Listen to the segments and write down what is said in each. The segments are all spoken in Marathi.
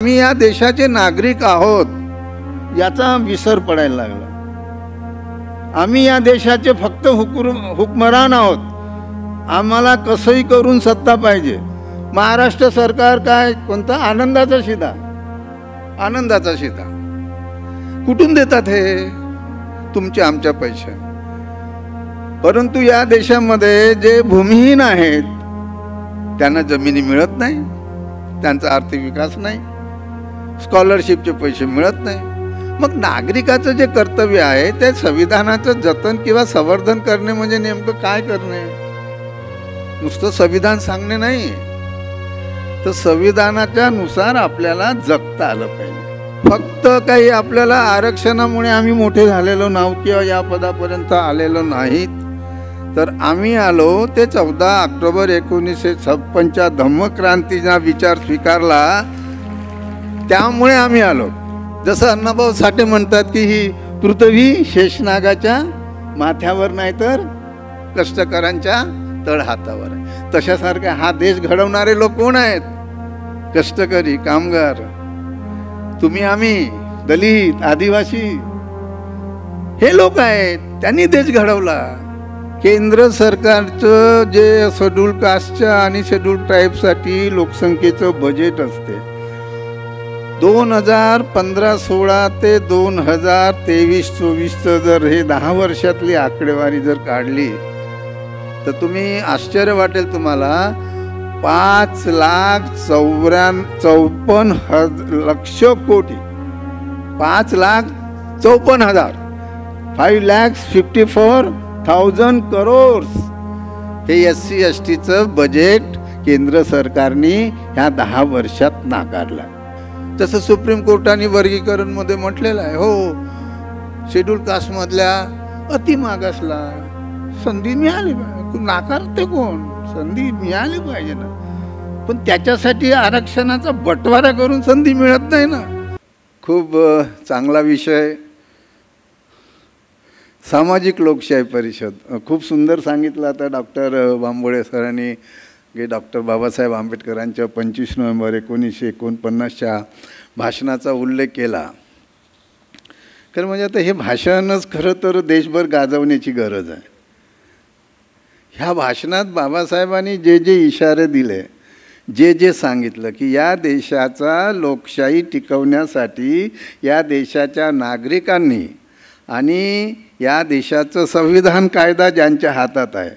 आम्ही या देशाचे नागरिक आहोत याचा विसर पडायला लागला। आम्ही या देशाचे फक्त हुकमरान आहोत। आम्हाला कसंही करून सत्ता पाहिजे। महाराष्ट्र सरकार काय कोणता आनंदाचा शिधा, आनंदाचा शिधा कुठून देतात हे? तुमच्या आमच्या पैसे। परंतु या देशामध्ये जे भूमिहीन आहेत त्यांना जमिनी मिळत नाही, त्यांचा आर्थिक विकास नाही, स्कॉलरशिपचे पैसे मिळत नाही। मग नागरिकाचं जे कर्तव्य आहे ते संविधानाचं जतन किंवा संवर्धन करणे म्हणजे नेमकं काय करणे? नुसतं संविधान सांगणे नाही, तर संविधानाच्या नुसार आपल्याला जगता आलं पाहिजे। फक्त काही आपल्याला आरक्षणामुळे आम्ही मोठे झालेलो नाव किंवा या पदापर्यंत आलेलो नाहीत, तर आम्ही आलो ते 14 ऑक्टोबर 1956 धम्मक्रांतीचा विचार स्वीकारला, त्यामुळे आम्ही आलो। जसं अण्णाभाऊ साठे म्हणतात की ही पृथ्वी शेषनागाच्या माथ्यावर नाही तर कष्टकऱ्यांच्या तळहातावर आहे, तशासारखे हा देश घडवणारे लोक कोण आहेत? कष्टकरी, कामगार, तुम्ही आम्ही, दलित, आदिवासी हे लोक आहेत। त्यांनी देश घडवला। केंद्र सरकारचं जे शेड्यूल कास्टच्या आणि शेड्यूल ट्राईबसाठी लोकसंख्येचं बजेट असते 2015-16 ते 2023-24 जर हे 10 वर्षातली आकडेवारी जर काढली तर तुम्ही आश्चर्य वाटेल तुम्हाला। 5,54,00,000 कोटी, 5,54,000 5,54,000 करोड हे SC STचं बजेट केंद्र सरकारने ह्या 10 वर्षात नाकारलं। जसं सुप्रीम कोर्टाने वर्गीकरण मध्ये म्हटलेलं आहे, हो शेड्यूल कास्ट मधल्या अति मागासला संधी मिळाली पाहिजे। नाकारते कोण? संधी मिळाली पाहिजे ना, पण त्याच्यासाठी आरक्षणाचा बंटवारा करून संधी मिळत नाही ना। खूप चांगला विषय सामाजिक लोकशाही परिषद, खूप सुंदर सांगितलं आता डॉक्टर बांबोळे सरांनी की डॉक्टर बाबासाहेब आंबेडकरांच्या 25 नोव्हेंबर 1949च्या भाषणाचा उल्लेख केला। कारण म्हणजे आता हे भाषणच खरं तर देशभर गाजवण्याची गरज आहे। ह्या भाषणात बाबासाहेबांनी जे जे इशारे दिले, जे जे सांगितलं की या देशाचा लोकशाही टिकवण्यासाठी या देशाच्या नागरिकांनी आणि या देशाचं संविधान कायदा ज्यांच्या हातात आहे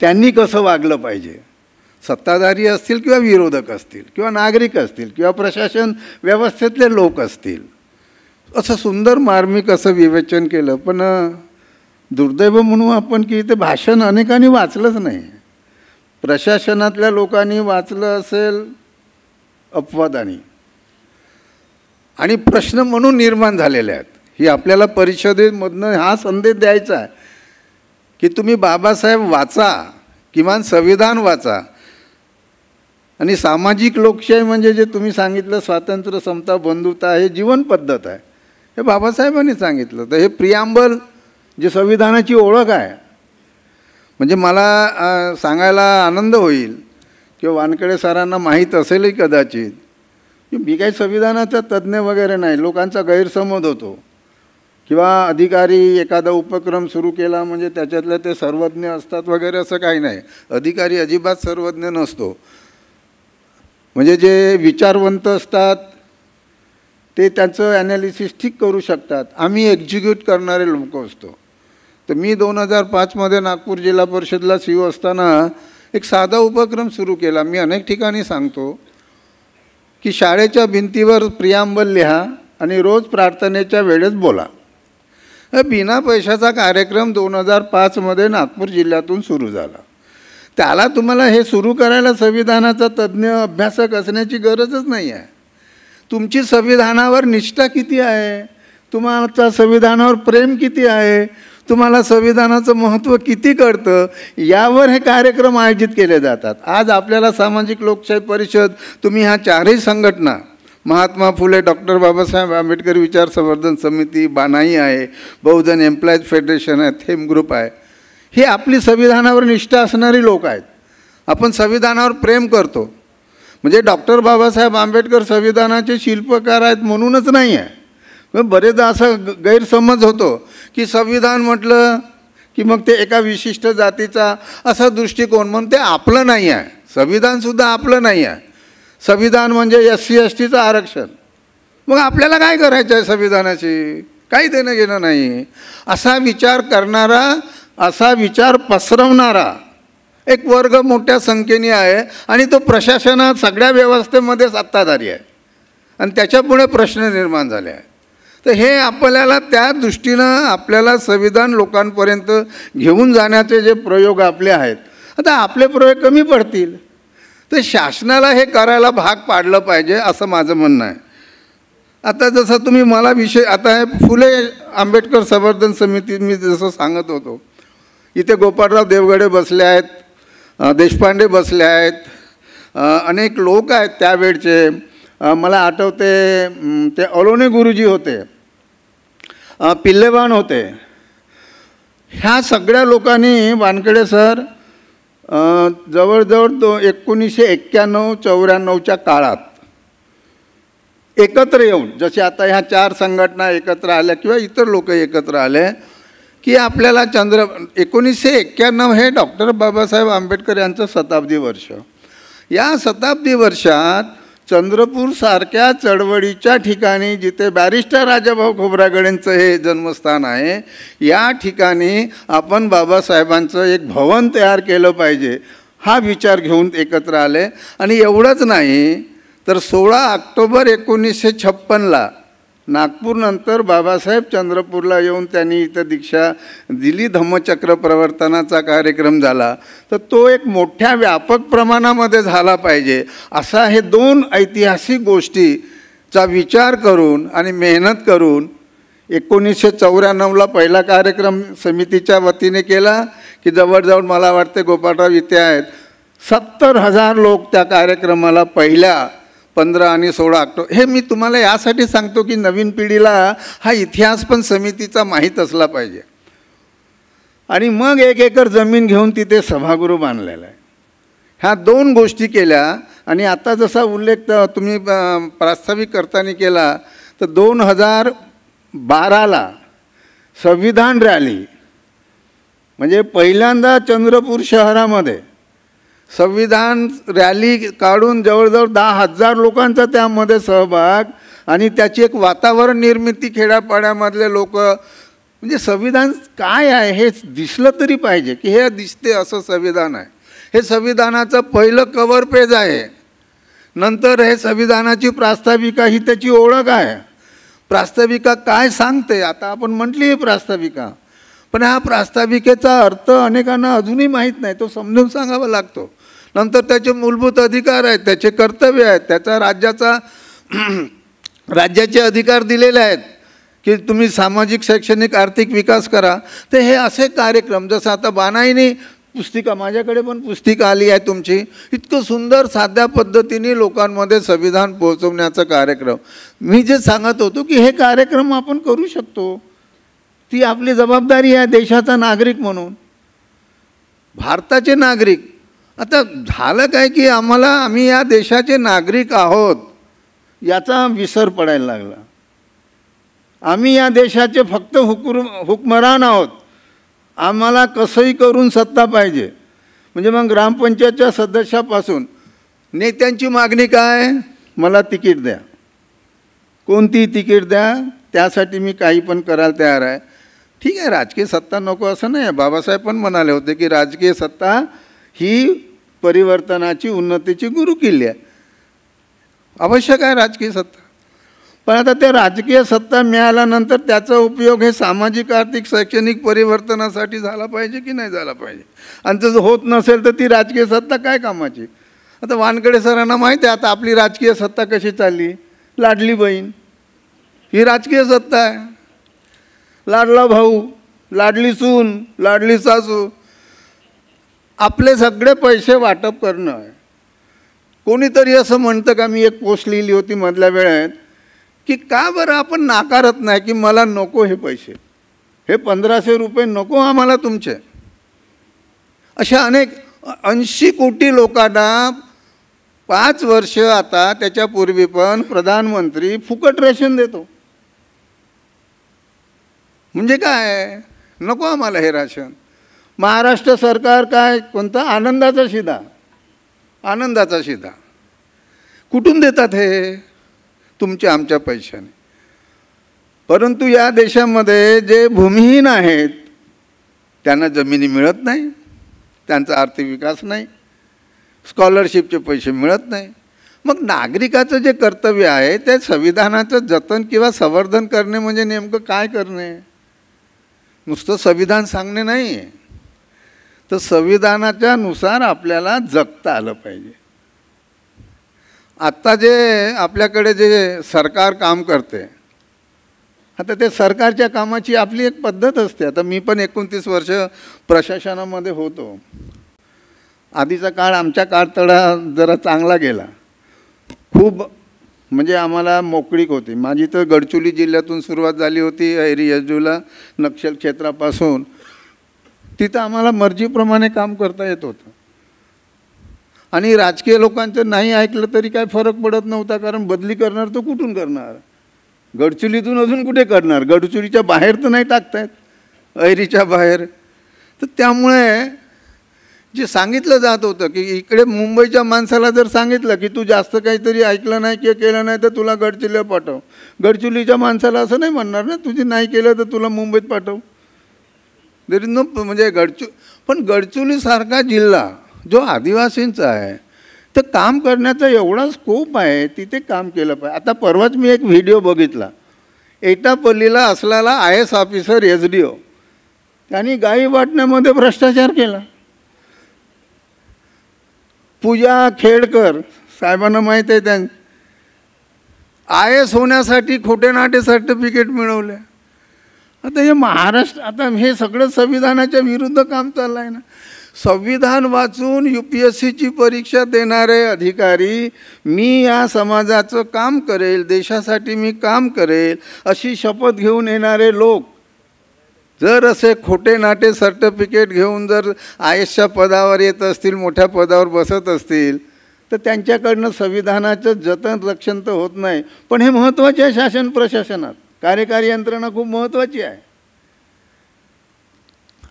त्यांनी कसं वागलं पाहिजे, सत्ताधारी असतील किंवा विरोधक असतील किंवा नागरिक असतील किंवा प्रशासन व्यवस्थेतले लोक असतील, असं सुंदर मार्मिक असं विवेचन केलं। पण दुर्दैव म्हणू आपण की ते भाषण अनेकांनी वाचलंच नाही। प्रशासनातल्या लोकांनी वाचलं असेल अपवादाने, आणि प्रश्न म्हणून निर्माण झालेले आहेत। ही आपल्याला परिषदेमधनं हा संदेश द्यायचा आहे की तुम्ही बाबासाहेब वाचा, किमान संविधान वाचा। आणि सामाजिक लोकशाही म्हणजे जे तुम्ही सांगितलं स्वातंत्र्य, समता, बंधुता हे जीवन पद्धत आहे, हे बाबासाहेबांनी सांगितलं। तर हे प्रियांबल जे संविधानाची ओळख आहे, म्हणजे मला सांगायला आनंद होईल किंवा वानकडे सरांना माहीत असेलही कदाचित की मी काही संविधानाचा तज्ज्ञ वगैरे नाही। लोकांचा गैरसमज होतो किंवा अधिकारी एखादा उपक्रम सुरू केला म्हणजे त्याच्यातले ते सर्वज्ञ असतात वगैरे, असं काही नाही। अधिकारी अजिबात सर्वज्ञ नसतो। म्हणजे जे विचारवंत असतात ते त्याचं ॲनालिसिस ठीक करू शकतात, आम्ही एक्झिक्यूट करणारे लोक असतो। तर मी 2005 नागपूर जिल्हा परिषदला CEO असताना एक साधा उपक्रम सुरू केला। मी अनेक ठिकाणी सांगतो की शाळेच्या भिंतीवर प्रियांबल लिहा आणि रोज प्रार्थनेच्या वेळेस बोला। बिना पैशाचा कार्यक्रम 2005 नागपूर जिल्ह्यातून सुरू झाला। त्याला तुम्हाला हे सुरू करायला संविधानाचा तज्ज्ञ अभ्यासक असण्याची गरजच नाही आहे। तुमची संविधानावर निष्ठा किती आहे, तुम्हाला संविधानावर प्रेम किती आहे, तुम्हाला संविधानाचं महत्त्व किती कळतं, यावर हे कार्यक्रम आयोजित केले जातात। आज आपल्याला सामाजिक लोकशाही परिषद, तुम्ही ह्या चारही संघटना, महात्मा फुले डॉक्टर बाबासाहेब आंबेडकर विचार संवर्धन समिती, बानाई आहे, बहुजन एम्प्लॉईज फेडरेशन आहे, थेम ग्रुप आहे, हे आपली संविधानावर निष्ठा असणारी लोक आहेत। आपण संविधानावर प्रेम करतो, म्हणजे डॉक्टर बाबासाहेब आंबेडकर संविधानाचे शिल्पकार आहेत म्हणूनच नाही आहे. बरेचदा असा गैरसमज होतो की संविधान म्हटलं की मग ते एका विशिष्ट जातीचा असा दृष्टिकोन, म्हणून ते आपलं नाही आहे. संविधानसुद्धा आपलं नाही आहे. संविधान म्हणजे SC STचं आरक्षण. मग आपल्याला काय करायचं आहे संविधानाशी? काही देणं घेणं नाही. असा विचार करणारा, असा विचार पसरवणारा एक वर्ग मोठ्या संख्येने आहे आणि तो प्रशासनात सगळ्या व्यवस्थेमध्ये सत्ताधारी आहे आणि त्याच्यापुढे प्रश्न निर्माण झाले आहे. तर हे आपल्याला त्या दृष्टीनं आपल्याला संविधान लोकांपर्यंत घेऊन जाण्याचे जे प्रयोग आपले आहेत, आता आपले प्रयोग कमी पडतील. तर शासनाला हे करायला भाग पाडलं पाहिजे असं माझं म्हणणं आहे. आता जसं तुम्ही मला विषय, आता हे फुले आंबेडकर संवर्धन समिती मी जसं सांगत होतो, इथे गोपाळराव देवगडे बसले आहेत, देशपांडे बसले आहेत, अनेक लोक आहेत त्यावेळचे. मला आठवते ते अलोने गुरुजी होते, पिल्लेवान होते. ह्या सगळ्या लोकांनी वानखेडे सर जवळजवळ 1991-94च्या काळात एकत्र येऊन, जसे आता ह्या 4 संघटना एकत्र आल्या किंवा इतर लोक एकत्र आले की आपल्याला 1991 हे डॉक्टर बाबासाहेब आंबेडकर यांचं शताब्दी वर्ष. या शताब्दी वर्षात चंद्रपूरसारख्या चळवळीच्या ठिकाणी, जिथे बॅरिस्टर राजाभाऊ खोब्रागडेंचं हे जन्मस्थान आहे, या ठिकाणी आपण बाबासाहेबांचं एक भवन तयार केलं पाहिजे हा विचार घेऊन एकत्र आले. आणि एवढंच नाही तर 16 ऑक्टोबर 1956ला नागपूरनंतर बाबासाहेब चंद्रपूरला येऊन त्यांनी इथं दीक्षा दिली. धम्मचक्र प्रवर्तनाचा कार्यक्रम झाला. तर तो एक मोठ्या व्यापक प्रमाणामध्ये झाला पाहिजे असा हे 2 ऐतिहासिक गोष्टीचा विचार करून आणि मेहनत करून 1994ला पहिला कार्यक्रम समितीच्या वतीने केला की जवळजवळ मला वाटते गोपाळराव इथे आहेत 70,000 लोक त्या कार्यक्रमाला पहिल्या 15 आणि 16 ऑक्टोबर. हे मी तुम्हाला यासाठी सांगतो की नवीन पिढीला हा इतिहास पण समितीचा माहीत असला पाहिजे. आणि मग 1 एकर जमीन घेऊन तिथे सभागृह बांधलेला आहे. ह्या 2 गोष्टी केल्या. आणि आता जसा उल्लेख तुम्ही प्रास्ताविक करताना केला तर 2012ला संविधान रॅली, म्हणजे पहिल्यांदा चंद्रपूर शहरामध्ये संविधान रॅली काढून जवळजवळ 10,000 लोकांचा त्यामध्ये सहभाग आणि त्याची एक वातावरण निर्मिती खेड्यापाड्यामधले लोक. म्हणजे संविधान काय आहे हे दिसलं तरी पाहिजे की हे दिसते असं संविधान आहे. हे संविधानाचं पहिलं कव्हर पेज आहे. नंतर हे संविधानाची प्रास्ताविका ही त्याची ओळख आहे. प्रास्ताविका काय सांगते आता आपण म्हटली आहे प्रास्ताविका, पण ह्या प्रास्ताविकेचा अर्थ अनेकांना अजूनही माहीत नाही. तो समजून सांगावा लागतो. नंतर त्याचे मूलभूत अधिकार आहेत, त्याचे कर्तव्य आहेत, त्याचा राज्याचे अधिकार दिलेले आहेत की तुम्ही सामाजिक शैक्षणिक आर्थिक विकास करा. तर हे असे कार्यक्रम, जसं आता बानाईनी पुस्तिका, माझ्याकडे पण पुस्तिका आली आहे तुमची, इतकं सुंदर साध्या पद्धतीने लोकांमध्ये संविधान पोहोचवण्याचा कार्यक्रम. मी जे सांगत होतो की हे कार्यक्रम आपण करू शकतो, ती आपली जबाबदारी आहे देशाचा नागरिक म्हणून, भारताचे नागरिक. आता झालं काय की आम्ही या देशाचे नागरिक आहोत याचा विसर पडायला लागला. आम्ही या देशाचे फक्त हुकमरान आहोत. आम्हाला कसंही करून सत्ता पाहिजे. म्हणजे मग ग्रामपंचायतच्या सदस्यापासून नेत्यांची मागणी काय, मला तिकीट द्या, कोणती तिकीट द्या, त्यासाठी मी काही पण करायला तयार आहे. ठीक आहे, राजकीय सत्ता नको असं नाही. बाबासाहेब पण म्हणाले होते की राजकीय सत्ता ही परिवर्तनाची, उन्नतीची गुरुकिल्ली आहे. आवश्यक आहे राजकीय सत्ता. पण आता त्या राजकीय सत्ता मिळाल्यानंतर त्याचा उपयोग हे सामाजिक आर्थिक शैक्षणिक परिवर्तनासाठी झाला पाहिजे की नाही झाला पाहिजे. आणि जर होत नसेल तर ती राजकीय सत्ता काय कामाची. आता वानखेडे सरांना माहिती आहे आता आपली राजकीय सत्ता कशी चालली. लाडली बहीण ही राजकीय सत्ता आहे. लाडला भाऊ, लाडली सून, लाडली सासू, आपले सगळे पैसे वाटप करणं आहे. कोणीतरी असं म्हणतं का, मी एक पोस्ट लिहिली होती मधल्या वेळेत की का बरं आपण नाकारत नाही की मला नको हे पैसे, हे 1500 रुपये नको आम्हाला तुमचे. अशा अनेक 80 कोटी लोकांना 5 वर्ष आता त्याच्यापूर्वी पण प्रधानमंत्री फुकट रेशन देतो. म्हणजे काय, नको आम्हाला हे राशन. महाराष्ट्र सरकार काय, कोणता आनंदाचा शिधा, आनंदाचा शिधा. कुठून देतात हे, तुमच्या आमच्या पैशाने. परंतु या देशामध्ये जे भूमिहीन आहेत त्यांना जमिनी मिळत नाही, त्यांचा आर्थिक विकास नाही, स्कॉलरशिपचे पैसे मिळत नाही. मग नागरिकाचं जे कर्तव्य आहे ते संविधानाचं जतन किंवा संवर्धन करणे म्हणजे नेमकं काय करणे. नुसतं संविधान सांगणे नाही आहे, तर संविधानाच्या नुसार आपल्याला जगता आलं पाहिजे. आत्ता जे आपल्याकडे जे सरकार काम करते, आता ते सरकारच्या कामाची आपली एक पद्धत असते. आता मी पण 29 वर्ष प्रशासनामध्ये होतो. आधीचा काळ आमच्या काळतळा जरा चांगला गेला, खूप म्हणजे आम्हाला मोकळीक होती. माझी तर गडचिरोली जिल्ह्यातून सुरुवात झाली होती, ऐरी यजूला नक्षल क्षेत्रापासून. तिथं आम्हाला मर्जीप्रमाणे काम करता येत होतं आणि राजकीय लोकांचं नाही ऐकलं तरी काय फरक पडत नव्हता, कारण बदली करणार तो कुठून करणार, गडचिरोलीतून अजून कुठे करणार, गडचिरोलीच्या बाहेर तर नाही टाकतायत, ऐरीच्या बाहेर. तर त्यामुळे जे सांगितलं जात होतं की इकडे मुंबईच्या माणसाला जर सांगितलं की तू जास्त काहीतरी ऐकलं नाही किंवा केलं नाही तर तुला गडचिरोलीला पाठव, गडचिरोलीच्या माणसाला असं नाही म्हणणार ना, तुझी नाही केलं तर तुला मुंबईत पाठव. देर इज नो म्हणजे पण गडचिरोलीसारखा जिल्हा जो आदिवासींचा आहे, तर काम करण्याचा एवढा स्कोप आहे, तिथे काम केलं पाहिजे. आता परवाच मी एक व्हिडिओ बघितला, एटापल्लीला असलेला IAS ऑफिसर SDO त्यांनी गाई वाटण्यामध्ये भ्रष्टाचार केला. पूजा खेडकर साहेबांना माहीत आहे, त्यांनी IAS होण्यासाठी खोटे नाटे सर्टिफिकेट मिळवले. आता हे महाराष्ट्र, आता हे सगळं संविधानाच्या विरुद्ध काम चाललं आहे ना. संविधान वाचून UPSCची परीक्षा देणारे अधिकारी, मी या समाजाचं काम करेल, देशासाठी मी काम करेल अशी शपथ घेऊन येणारे लोक जर असे खोटे नाटे सर्टिफिकेट घेऊन जर IASच्या पदावर येत असतील, मोठ्या पदावर बसत असतील, तर त्यांच्याकडनं संविधानाचं जतन रक्षण तर होत नाही. पण हे महत्त्वाचे आहे. शासन प्रशासनात कार्यकारी यंत्रणा खूप महत्त्वाची आहे.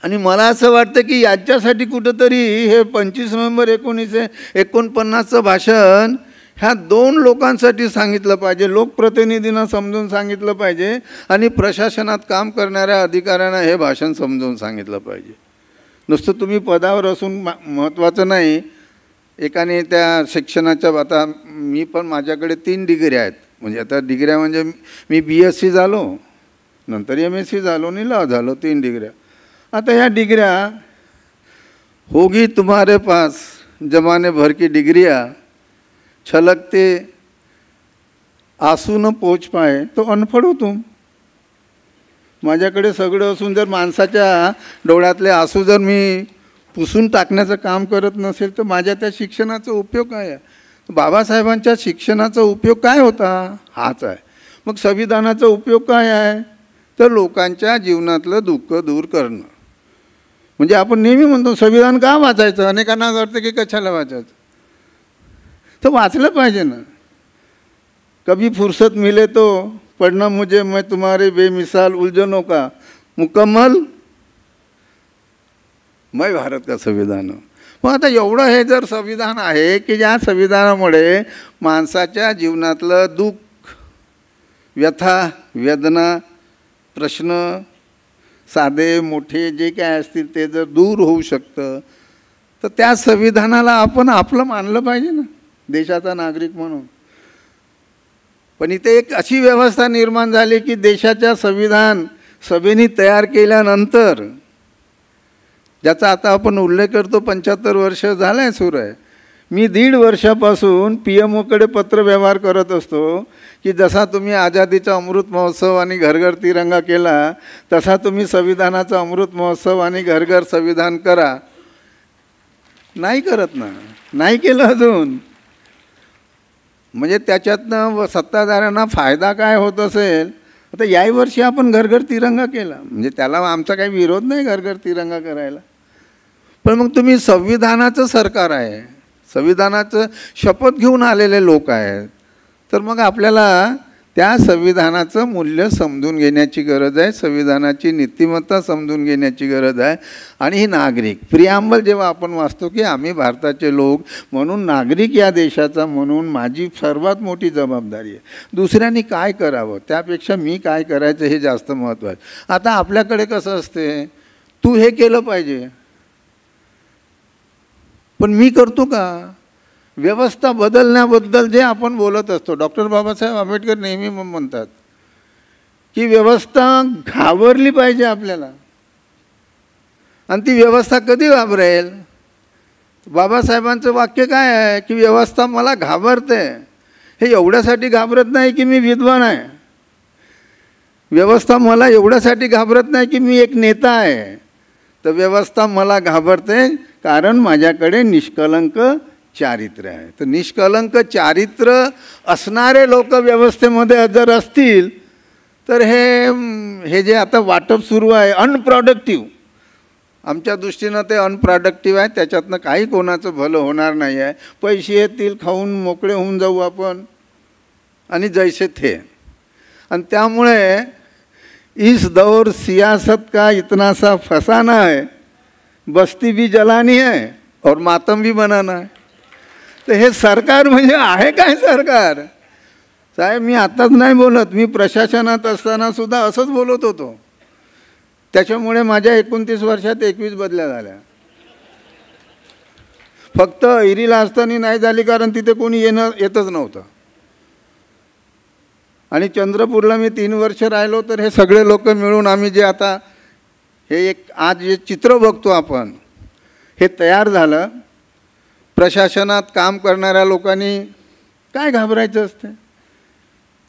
आणि मला असं वाटतं की याच्यासाठी कुठंतरी हे 25 नोव्हेंबर 1949चं भाषण ह्या 2 लोकांसाठी सांगितलं पाहिजे. लोकप्रतिनिधींना समजून सांगितलं पाहिजे आणि प्रशासनात काम करणाऱ्या अधिकाऱ्यांना हे भाषण समजून सांगितलं पाहिजे. नुसतं तुम्ही पदावर असून महत्त्वाचं नाही. एकाने त्या शिक्षणाच्या, आता मी पण माझ्याकडे 3 डिग्र्या आहेत. म्हणजे आता डिग्र्या म्हणजे मी BSc झालो, नंतर MSc झालो आणि लॉ झालो, 3 डिग्र्या. आता ह्या डिग्र्या होगी तुम्हारे पास जमाने भर की डिग्रिया, छलकते आंसू न पोच पाए तो अनफड हो तुम. माझ्याकडे सगळं असून जर माणसाच्या डोळ्यातले आंसू जर मी पुसून टाकण्याचं काम करत नसेल तर माझ्या त्या शिक्षणाचा उपयोग काय आहे. बाबासाहेबांच्या शिक्षणाचा उपयोग काय होता, हाच आहे. मग संविधानाचा उपयोग काय आहे, तर लोकांच्या जीवनातलं दुःख दूर करणं. म्हणजे आपण नेहमी म्हणतो संविधान का वाचायचं, अनेकांना वाटतं की कशाला वाचायचं. तर वाचलं पाहिजे ना. कभी फुर्सत मिले तो पढ़ना मुझे, मैं तुम्हारे बेमिसाल उलझनों का मुकम्मल मैं भारत का संविधान. मग आता एवढं हे जर संविधान आहे की ज्या संविधानामुळे माणसाच्या जीवनातलं दुःख, व्यथा, वेदना, प्रश्न साधे मोठे जे काय असतील ते जर दूर होऊ शकतं, तर त्या संविधानाला आपण आपलं मानलं पाहिजे ना, देशाचा नागरिक म्हणून. पण इथे एक अशी व्यवस्था निर्माण झाली की देशाच्या संविधान सभेने तयार केल्यानंतर, ज्याचा आता आपण उल्लेख करतो 75 वर्ष झालं आहे सुरू आहे. मी 1.5 वर्षापासून PMOकडे पत्रव्यवहार करत असतो की जसा तुम्ही आझादीचा अमृत महोत्सव आणि घर घर तिरंगा केला, तसा तुम्ही संविधानाचा अमृत महोत्सव आणि घर घर संविधान करा. नाही करत ना, नाही केलं अजून. म्हणजे त्याच्यातनं सत्ताधाऱ्यांना फायदा काय होत असेल. आता याही वर्षी आपण घर घर तिरंगा केला, म्हणजे त्याला आमचा काही विरोध नाही घर घर तिरंगा करायला. पण मग तुम्ही संविधानाचं सरकार आहे, संविधानाचं शपथ घेऊन आलेले लोक आहेत. तर मग आपल्याला त्या संविधानाचं मूल्य समजून घेण्याची गरज आहे, संविधानाची नीतिमत्ता समजून घेण्याची गरज आहे. आणि ही नागरिक प्रिॲम्बल जेव्हा आपण वाचतो की आम्ही भारताचे लोक म्हणून नागरिक या देशाचा म्हणून माझी सर्वात मोठी जबाबदारी आहे. दुसऱ्यांनी काय करावं त्यापेक्षा मी काय करायचं हे जास्त महत्त्वाचं. आता आपल्याकडे कसं असते, तू हे केलं पाहिजे पण मी करतो का? व्यवस्था बदलण्याबद्दल जे आपण बोलत असतो, डॉक्टर बाबासाहेब आंबेडकर नेहमी म्हणतात की व्यवस्था घाबरली पाहिजे आपल्याला. आणि ती व्यवस्था कधी घाबरेल? बाबासाहेबांचं वाक्य काय आहे की व्यवस्था मला घाबरते. हे एवढ्यासाठी घाबरत नाही की मी विद्वान आहे, व्यवस्था मला एवढ्यासाठी घाबरत नाही की मी एक नेता आहे, तर व्यवस्था मला घाबरते कारण माझ्याकडे निष्कलंक चारित्र्य आहे. तर निष्कलंक चारित्र्य असणारे लोक व्यवस्थेमध्ये जर असतील तर हे जे आता वाटप सुरू आहे अनप्रॉडक्टिव्ह, आमच्या दृष्टीनं ते अनप्रॉडक्टिव्ह आहे. त्याच्यातनं काही कोणाचं भलं होणार नाही आहे. पैसे येतील, खाऊन मोकळे होऊन जाऊ आपण आणि जैसे थे. आणि त्यामुळे इस दौर सियासत का इतना सा फसाना है, बस्ती भी जलानी है और मातम भी बनाना है. तर हे सरकार म्हणजे आहे काय सरकार? साहेब मी आताच नाही बोलत, मी प्रशासनात असताना सुद्धा असंच बोलत होतो. त्याच्यामुळे माझ्या 29 वर्षात 21 बदल्या झाल्या. फक्त इरीला असताना नाही झाली कारण तिथे कोणी येतच नव्हतं. आणि चंद्रपूरला मी 3 वर्ष राहिलो तर हे सगळे लोक मिळून आम्ही जे आता हे एक आज जे चित्र बघतो आपण हे तयार झालं. प्रशासनात काम करणाऱ्या लोकांनी काय घाबरायचं असते?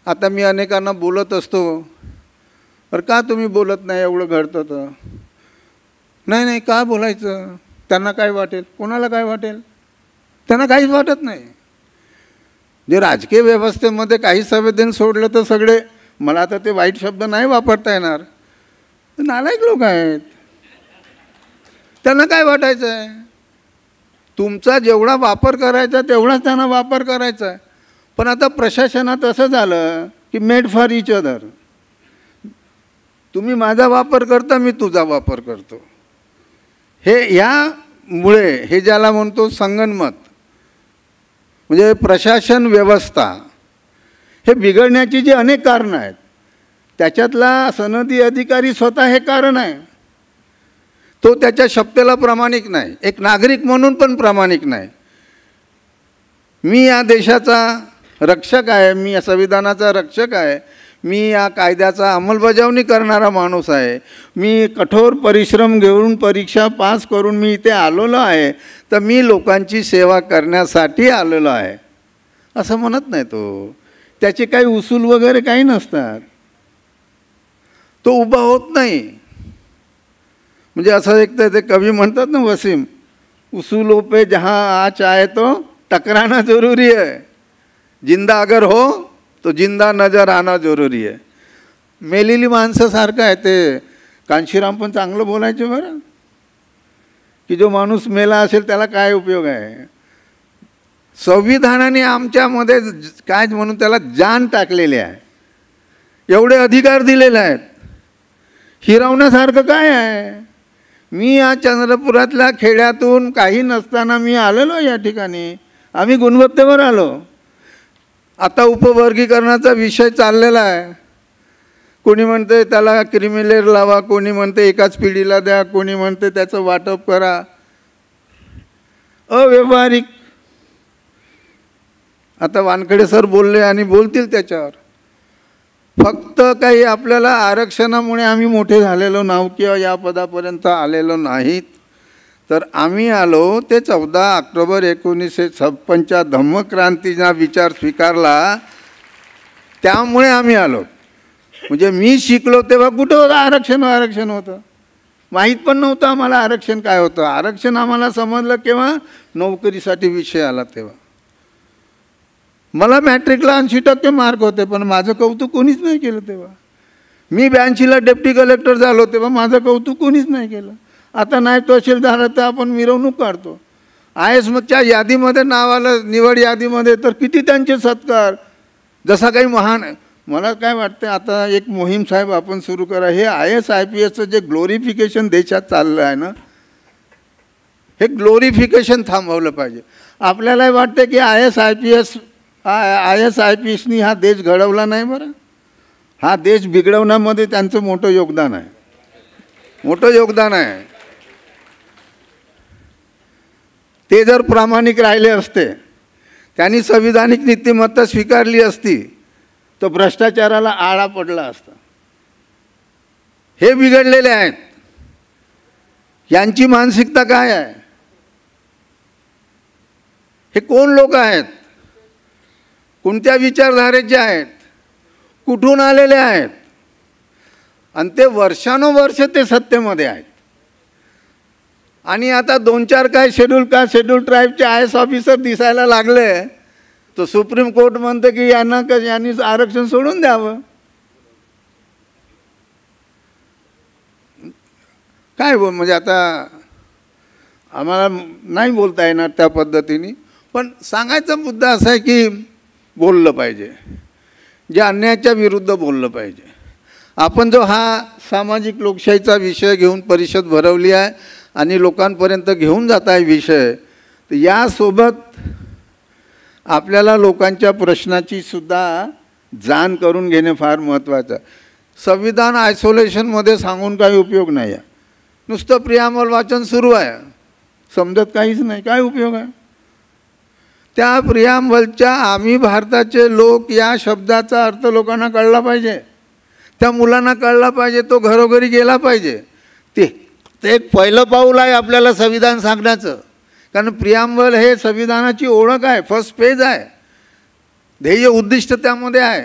आता मी अनेकांना बोलत असतो, तर का तुम्ही बोलत नाही, एवढं घडतं तर? नाही नाही का बोलायचं? त्यांना काय वाटेल? कोणाला काय वाटेल? त्यांना काहीच वाटत नाही. जे राजकीय व्यवस्थेमध्ये काही संवेदन सोडलं तर सगळे, मला आता ते वाईट शब्द नाही वापरता येणार, नालायक लोक आहेत. त्यांना काय वाटायचं आहे? तुमचा जेवढा वापर करायचा तेवढाच त्यांना वापर करायचा आहे. पण आता प्रशासनात असं झालं की मेड फॉर इच अदर. तुम्ही माझा वापर करता, मी तुझा वापर करतो. हे यामुळे हे ज्याला म्हणतो संगनमत म्हणजे प्रशासन व्यवस्था हे बिघडण्याची जी अनेक कारणं आहेत त्याच्यातला सनदी अधिकारी स्वतः हे कारण आहे. तो त्याच्या शब्दाला प्रामाणिक नाही, एक नागरिक म्हणून पण प्रामाणिक नाही. मी या देशाचा रक्षक आहे, मी या संविधानाचा रक्षक आहे, मी या कायद्याचा अंमलबजावणी करणारा माणूस आहे, मी कठोर परिश्रम घेऊन परीक्षा पास करून मी इथे आलेलो आहे, तर मी लोकांची सेवा करण्यासाठी आलेलो आहे असं म्हणत नाही तो. त्याचे काही उसूल वगैरे काही नसतात, तो उभा होत नाही. म्हणजे असं एक तर ते कवी म्हणतात ना वसीम, उसूलों पे जहाँ आँच आए तो टकराना जरूरी है, जिंदा अगर हो तो जिंदा नजर आना जरूरी है. मेलेली माणसं सारखं आहे ते. कांशीराम पण चांगलं बोलायचे बरं, की जो माणूस मेला असेल त्याला काय उपयोग आहे. संविधानाने आमच्यामध्ये काय म्हणून त्याला जान टाकलेली आहे, एवढे अधिकार दिलेले आहेत. हिरावण्यासारखं काय आहे? मी या चंद्रपुरातल्या खेड्यातून काही नसताना मी आलेलो या ठिकाणी, आम्ही गुणवत्तेवर आलो. आता उपवर्गीकरणाचा विषय चाललेला आहे. कोणी म्हणते त्याला क्रिमिलेअर लावा, कोणी म्हणते एकाच पिढीला द्या, कोणी म्हणते त्याचं वाटप करा. अव्यवहारिक. आता वानखेडे सर बोलले आणि बोलतील त्याच्यावर. फक्त काही आपल्याला आरक्षणामुळे आम्ही मोठे झालेलो नाहू किंवा या पदापर्यंत आलेलो नाहीत, तर आम्ही आलो ते 14 ऑक्टोबर 1956च्या धम्मक्रांतीचा विचार स्वीकारला त्यामुळे आम्ही आलो. म्हणजे मी शिकलो तेव्हा कुठं होतं आरक्षण होतं, माहीत पण नव्हतं आम्हाला आरक्षण काय होतं. आरक्षण आम्हाला समजलं केव्हा, नोकरीसाठी विषय आला तेव्हा. मला मॅट्रिकला 80% मार्क होते, पण माझं कौतुक कोणीच नाही केलं तेव्हा. मी 82ला डेप्टी कलेक्टर झालो तेव्हा माझं कौतुक कोणीच नाही केलं. आता नाही तहसीलदार तर आपण मिरवणूक काढतो. IASच्या यादीमध्ये नाव आलं, निवड यादीमध्ये, तर किती त्यांचे सत्कार. जसा काही महान. मला काय वाटतं आता एक मोहीम साहेब आपण सुरू करा. हे IAS IPSचं जे ग्लोरिफिकेशन देशात चाललं आहे ना, हे ग्लोरिफिकेशन थांबवलं पाहिजे. आपल्यालाही वाटतं की IAS IPSनी हा देश घडवला नाही. बरं, हा देश बिघडवण्यामध्ये त्यांचं मोठं योगदान आहे, मोठं योगदान आहे. ते जर प्रामाणिक राहिले असते, त्यांनी संविधानिक नीतिमत्ता स्वीकारली असती, तर भ्रष्टाचाराला आळा पडला असता. हे बिघडलेले आहेत. यांची मानसिकता काय आहे? हे कोण लोक आहेत? कोणत्या विचारधारेचे आहेत? कुठून आलेले आहेत? आणि ते वर्षानुवर्ष ते सत्तेमध्ये आहेत. आणि आता 2-4 काय शेड्यूल ट्राईबचे IAS ऑफिसर दिसायला लागले, तर सुप्रीम कोर्ट म्हणतं की यांनी आरक्षण सोडून द्यावं. काय म्हणजे आता आम्हाला नाही बोलता येणार त्या पद्धतीने, पण सांगायचा मुद्दा असा आहे की बोललं पाहिजे, जे अन्यायाच्या विरुद्ध बोललं पाहिजे. आपण जो हा सामाजिक लोकशाहीचा विषय घेऊन परिषद भरवली आहे आणि लोकांपर्यंत घेऊन जात आहे विषय, तर यासोबत आपल्याला लोकांच्या प्रश्नाची सुद्धा जाण करून घेणे फार महत्त्वाचं आहे. संविधान आयसोलेशनमध्ये सांगून काही उपयोग नाही आहे. नुसतं प्रियामल वाचन सुरू आहे, समजत काहीच नाही. काय उपयोग आहे त्या प्रियामलच्या? आम्ही भारताचे लोक या शब्दाचा अर्थ लोकांना कळला पाहिजे, त्या मुलांना कळला पाहिजे, तो घरोघरी गेला पाहिजे. ते एक पहिलं पाऊल आहे आपल्याला संविधान सांगण्याचं. कारण प्रियामल हे संविधानाची ओळख आहे, फर्स्ट पेज आहे, ध्येय उद्दिष्ट त्यामध्ये आहे.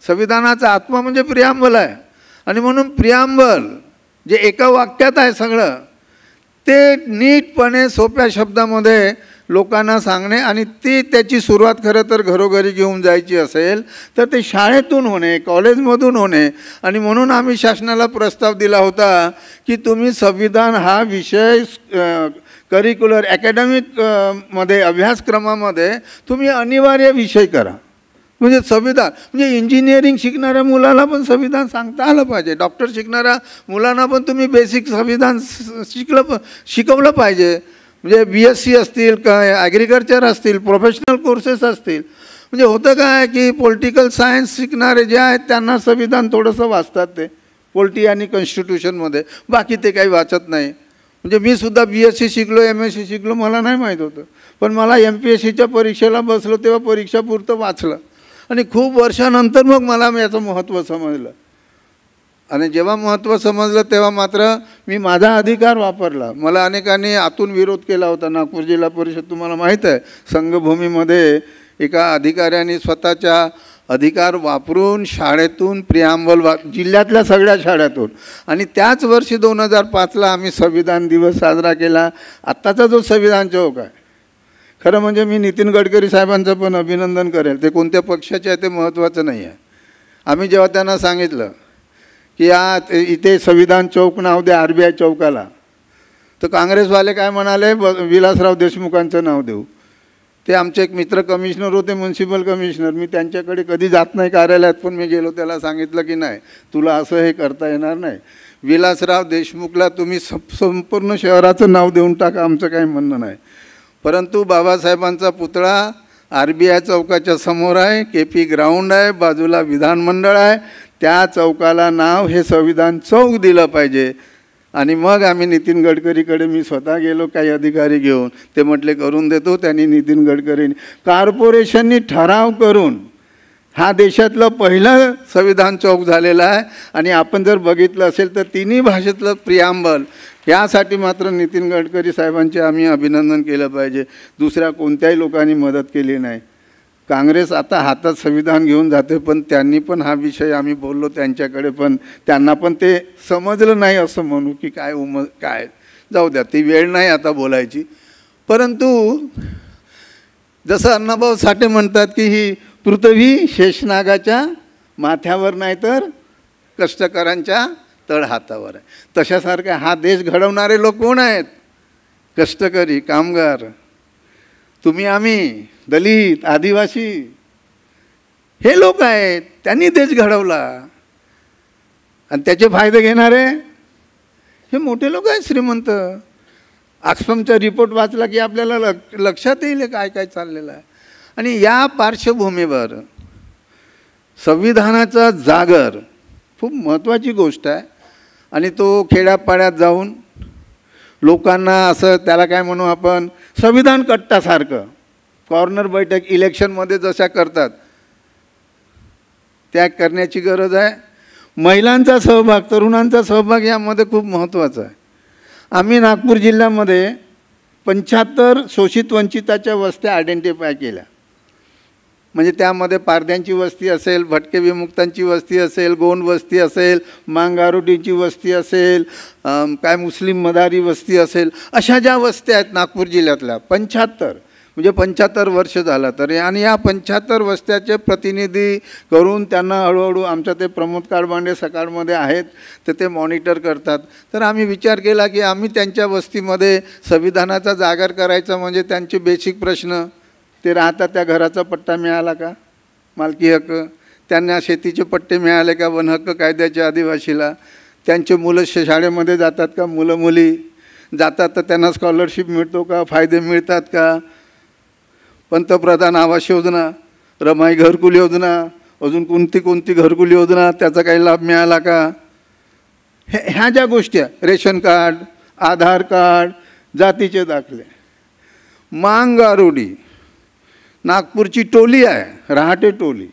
संविधानाचा आत्मा म्हणजे प्रियामल आहे. आणि म्हणून प्रियामल जे एका वाक्यात आहे सगळं, ते नीटपणे सोप्या शब्दामध्ये लोकांना सांगणे, आणि ती त्याची सुरुवात खरं तर घरोघरी घेऊन जायची असेल तर ते शाळेतून होणे, कॉलेजमधून होणे. आणि म्हणून आम्ही शासनाला प्रस्ताव दिला होता की तुम्ही संविधान हा विषय करिक्युलर अकॅडमिक मध्ये अभ्यासक्रमामध्ये तुम्ही अनिवार्य विषय करा. म्हणजे संविधान म्हणजे इंजिनिअरिंग शिकणाऱ्या मुलाला पण संविधान सांगता आलं पाहिजे, डॉक्टर शिकणाऱ्या मुलांना पण तुम्ही बेसिक संविधान शिकवलं पाहिजे. म्हणजे BSc असतील, काय ॲग्रिकल्चर असतील, प्रोफेशनल कोर्सेस असतील. म्हणजे होतं काय की पॉलिटिकल सायन्स शिकणारे जे आहेत त्यांना संविधान थोडंसं वाचतात, ते पोलिटी आणि कॉन्स्टिट्यूशनमध्ये, बाकी ते काही वाचत नाही. म्हणजे मी सुद्धा BSc शिकलो, MSc शिकलो, मला नाही माहीत होतं. पण मला MPSCच्या परीक्षेला बसलो तेव्हा परीक्षापुरतं वाचलं, आणि खूप वर्षानंतर मग मला याचं महत्त्व समजलं. आणि जेव्हा महत्त्व समजलं तेव्हा मात्र मी माझा अधिकार वापरला. मला अनेकांनी आतून विरोध केला होता. नागपूर जिल्हा परिषद तुम्हाला माहीत आहे, संघभूमीमध्ये एका अधिकाऱ्याने स्वतःच्या अधिकार वापरून शाळेतून प्रियामल जिल्ह्यातल्या सगळ्या शाळेतून, आणि त्याच वर्षी 2005ला आम्ही संविधान दिवस साजरा केला. आत्ताचा जो संविधान चौक आहे, खरं म्हणजे मी नितीन गडकरी साहेबांचं पण अभिनंदन करेल. ते कोणत्या पक्षाचे आहे ते महत्त्वाचं नाही आहे. आम्ही जेव्हा त्यांना सांगितलं की इथे संविधान चौक नाव द्या RBI चौकाला, तर काँग्रेसवाले काय म्हणाले, विलासराव देशमुखांचं नाव देऊ. ते आमचे एक मित्र कमिशनर होते, म्युन्सिपल कमिशनर. मी त्यांच्याकडे कधी जात नाही कार्यालयात, पण मी गेलो, त्याला सांगितलं की नाही, तुला असं हे करता येणार नाही. विलासराव देशमुखला तुम्ही संपूर्ण शहराचं नाव देऊन टाका, आमचं काही म्हणणं नाही. परंतु बाबासाहेबांचा पुतळा RBI चौकाच्या समोर आहे, KP ग्राउंड आहे, बाजूला विधानमंडळ आहे, त्या चौकाला नाव हे संविधान चौक दिलं पाहिजे. आणि मग आम्ही नितीन गडकरीकडे मी स्वतः गेलो काही अधिकारी घेऊन, ते म्हटले करून देतो. त्यांनी नितीन गडकरींनी कॉर्पोरेशननी ठराव करून हा देशातलं पहिलं संविधान चौक झालेला आहे. आणि आपण जर बघितलं असेल तर तिन्ही भाषेतलं प्रियामल, यासाठी मात्र नितीन गडकरी साहेबांचे आम्ही अभिनंदन केलं पाहिजे. दुसऱ्या कोणत्याही लोकांनी मदत केली नाही. काँग्रेस आता हातात संविधान घेऊन जाते, पण त्यांनी पण हा विषय आम्ही बोललो त्यांच्याकडे, पण त्यांना पण ते समजलं नाही असं म्हणू की काय जाऊ द्या, ती वेळ नाही आता बोलायची. परंतु जसं अण्णाभाऊ साठे म्हणतात की ही पृथ्वी शेषनागाच्या माथ्यावर नाही तर कष्टकऱ्यांच्या तळहातावर आहे. तशासारखा हा देश घडवणारे लोक कोण आहेत? कष्टकरी, कामगार, तुम्ही आम्ही दलित आदिवासी हे लोक आहेत, त्यांनी देश घडवला आणि त्याचे फायदे घेणारे हे मोठे लोक आहेत, श्रीमंत. ऑक्सफमचा रिपोर्ट वाचला की आपल्याला लक्षात येईल काय काय चाललेलं आहे. आणि या पार्श्वभूमीवर संविधानाचा जागर खूप महत्त्वाची गोष्ट आहे. आणि तो खेड्यापाड्यात जाऊन लोकांना असं त्याला काय म्हणू आपण, संविधान कट्टासारखं कॉर्नर बैठक इलेक्शनमध्ये जशा करतात त्या करण्याची गरज आहे. महिलांचा सहभाग, तरुणांचा सहभाग यामध्ये खूप महत्त्वाचा आहे. आम्ही नागपूर जिल्ह्यामध्ये 75 शोषित वंचिताच्या वस्त्या आयडेंटिफाय केल्या. म्हणजे त्यामध्ये पारध्यांची वस्ती असेल, भटके विमुक्तांची वस्ती असेल, गोंड वस्ती असेल, मांगारोटीची वस्ती असेल, काय मुस्लिम मदारी वस्ती असेल, अशा ज्या वस्त्या आहेत नागपूर जिल्ह्यातल्या 75, म्हणजे 75 वर्ष झालं तर. आणि या 75 वस्त्याचे प्रतिनिधी करून त्यांना हळूहळू आमच्या ते प्रमोद काळबांडे सकाळमध्ये आहेत तर ते मॉनिटर करतात. तर आम्ही विचार केला की आम्ही त्यांच्या वस्तीमध्ये संविधानाचा जागर करायचा. म्हणजे त्यांचे बेसिक प्रश्न, ते राहतात त्या घराचा पट्टा मिळाला का, मालकी हक्क, त्यांना शेतीचे पट्टे मिळाले का, वन हक्क कायद्याच्या आदिवासीला, त्यांचे मुलं शाळेमध्ये जातात का, मुलं मुली जातात तर त्यांना स्कॉलरशिप मिळतो का, फायदे मिळतात का, पंतप्रधान आवास योजना, रमाई घरकुल योजना, अजून कोणती घरकुल योजना त्याचा काही लाभ मिळाला का, ह्या ज्या गोष्टी आहे, रेशन कार्ड, आधार कार्ड, जातीचे दाखले. मांगारोडी नागपूरची टोली आहे, रहाटे टोली,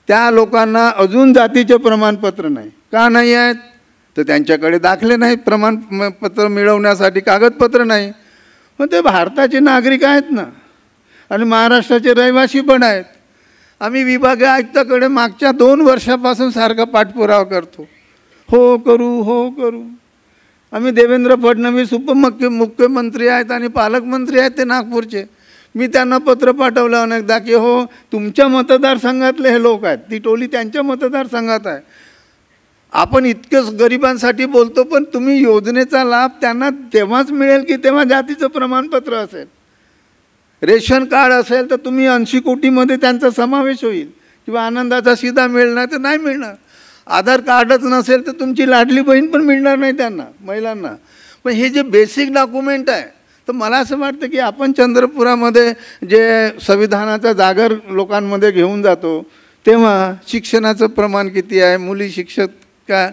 त्या लोकांना अजून जातीचे प्रमाणपत्र नाही. का नाही आहेत तर त्यांच्याकडे दाखले नाहीत, प्रमाणपत्र मिळवण्यासाठी कागदपत्र नाही. पण ते भारताचे नागरिक आहेत ना आणि महाराष्ट्राचे रहिवासी पण आहेत. आम्ही विभागीय आयुक्ताकडे मागच्या 2 वर्षापासून सारखा पाठपुरावा करतो, हो करू. आम्ही देवेंद्र फडणवीस मुख्यमंत्री आहेत आणि पालकमंत्री आहेत ते नागपूरचे. मी त्यांना पत्र पाठवलं अनेकदा की हो तुमच्या मतदारसंघातले हे लोक आहेत, ती टोली त्यांच्या मतदारसंघात आहे. आपण इतकंच गरिबांसाठी बोलतो पण तुम्ही योजनेचा लाभ त्यांना तेव्हाच मिळेल की तेव्हा जातीचं प्रमाणपत्र असेल, रेशन कार्ड असेल तर तुम्ही 80 कोटीमध्ये त्यांचा समावेश होईल किंवा आनंदाचा सीधा मिळणार तर नाही मिळणार. आधार कार्डच नसेल तर तुमची लाडली बहीण पण मिळणार नाही त्यांना, महिलांना. पण हे जे बेसिक डॉक्युमेंट आहे तर मला असं वाटतं की आपण चंद्रपुरामध्ये जे संविधानाचा जागर लोकांमध्ये घेऊन जातो तेव्हा शिक्षणाचं प्रमाण किती आहे, मुली शिक्षक का,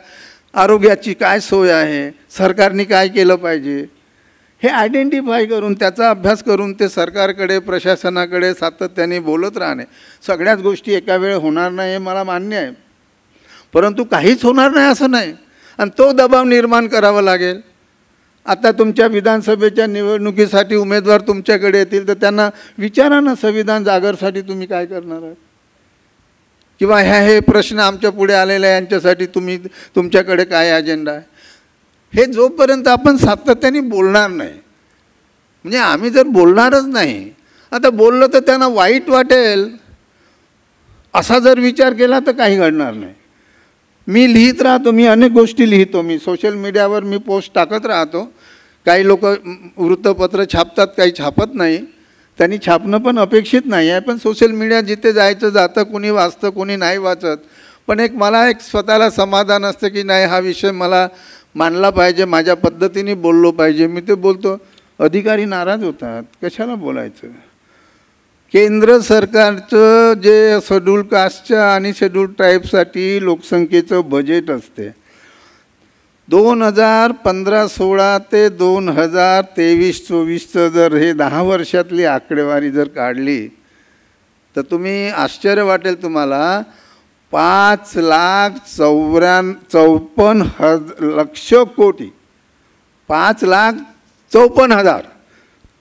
आरोग्याची काय सोय आहे, सरकारने काय केलं पाहिजे हे आयडेंटिफाय करून त्याचा अभ्यास करून ते सरकारकडे प्रशासनाकडे सातत्याने बोलत राहणे. सगळ्याच गोष्टी एका वेळ होणार नाही हे मला मान्य आहे, परंतु काहीच होणार नाही असं नाही आणि तो दबाव निर्माण करावा लागेल. आता तुमच्या विधानसभेच्या निवडणुकीसाठी उमेदवार तुमच्याकडे येतील तर त्यांना विचारा ना संविधान जागरसाठी तुम्ही काय करणार आहात किंवा हे प्रश्न आमच्या पुढे आलेले आहे यांच्यासाठी तुमच्याकडे काय अजेंडा आहे. हे जोपर्यंत आपण सातत्याने बोलणार नाही, म्हणजे आम्ही जर बोलणारच नाही, आता बोललं तर त्यांना वाईट वाटेल असा जर विचार केला तर काही घडणार नाही. मी लिहित राहतो, मी अनेक गोष्टी लिहितो, मी सोशल मीडियावर मी पोस्ट टाकत राहतो. काही लोक वृत्तपत्र छापतात, काही छापत नाही, त्यांनी छापणं पण अपेक्षित नाही आहे. पण सोशल मीडिया जिथे जायचं जातं, कोणी वाचतं कोणी नाही वाचत. पण मला एक स्वतःला समाधान असतं की नाही हा विषय मला मांडला पाहिजे, माझ्या पद्धतीने बोललो पाहिजे. मी ते बोलतो. अधिकारी नाराज होतात, कशाला बोलायचं. केंद्र सरकारचं जे शेड्यूल कास्टच्या आणि शेड्यूल ट्राईबसाठी लोकसंख्येचं बजेट असते 2015-16 ते 2023-24चं जर हे 10 वर्षातली आकडेवारी जर काढली तर तुम्ही आश्चर्य वाटेल तुम्हाला. 5,54,00,000 कोटी, 5,54,000